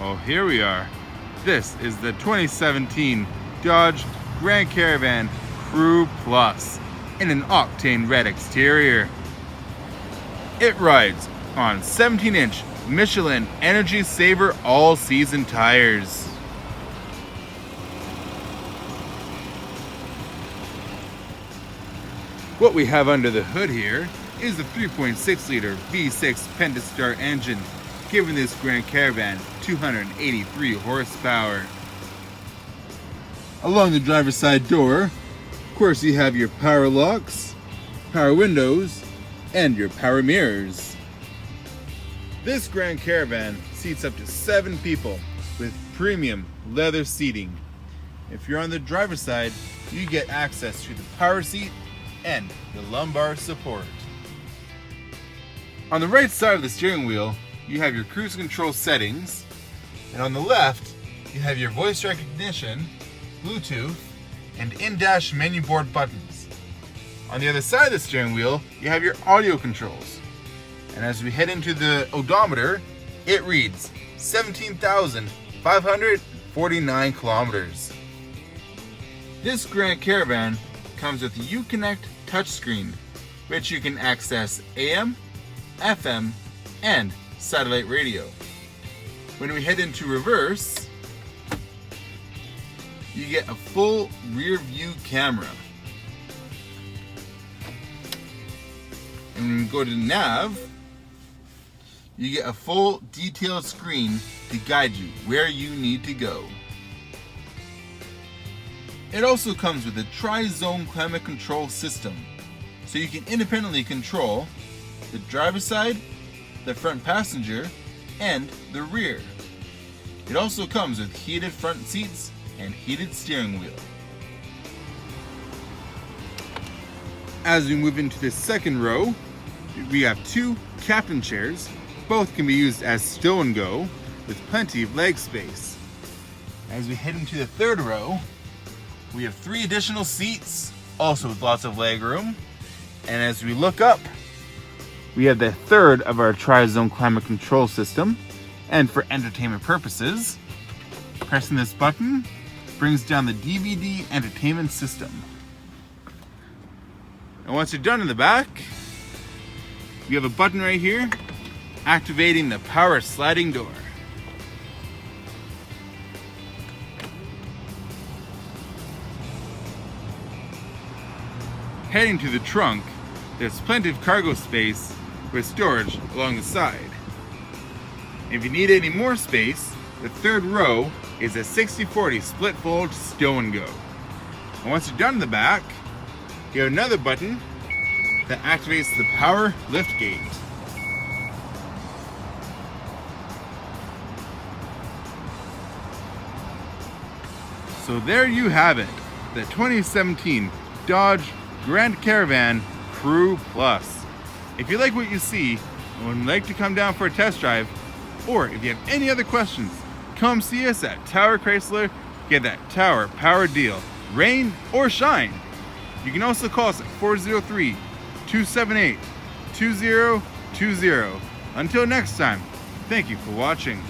Oh, here we are. This is the 2017 Dodge Grand Caravan Crew Plus in an Octane Red exterior. It rides on 17-inch Michelin Energy Saver all-season tires. What we have under the hood here is a 3.6-liter V6 Pentastar engine, giving this Grand Caravan 283 horsepower. Along the driver's side door, of course, you have your power locks, power windows, and your power mirrors. This Grand Caravan seats up to 7 people with premium leather seating. If you're on the driver's side, you get access to the power seat and the lumbar support. On the right side of the steering wheel, you have your cruise control settings, and on the left, you have your voice recognition, Bluetooth, and in-dash menu board buttons. On the other side of the steering wheel, you have your audio controls. And as we head into the odometer, it reads 17,549 kilometers. This Grand Caravan comes with the Uconnect touchscreen, which you can access AM, FM, and satellite radio. When we head into reverse, you get a full rear view camera. And when we go to nav, you get a full detailed screen to guide you where you need to go. It also comes with a tri-zone climate control system, so you can independently control the driver's side, the front passenger, and the rear. It also comes with heated front seats and heated steering wheel. As we move into the second row, we have 2 captain chairs. Both can be used as Sto N Go with plenty of leg space. As we head into the third row, we have 3 additional seats, also with lots of leg room. And as we look up, we have the third of our tri-zone climate control system. And for entertainment purposes, pressing this button brings down the DVD entertainment system. And once you're done in the back, you have a button right here activating the power sliding door. Heading to the trunk, there's plenty of cargo space with storage along the side. If you need any more space, the third row is a 60/40 split fold Sto N Go. And once you're done in the back, you have another button that activates the power liftgate. So there you have it, the 2017 Dodge Grand Caravan Crew Plus. If you like what you see and would like to come down for a test drive, or if you have any other questions, come see us at Tower Chrysler. Get that Tower Power deal, rain or shine. You can also call us at 403-278-2020. Until next time, thank you for watching.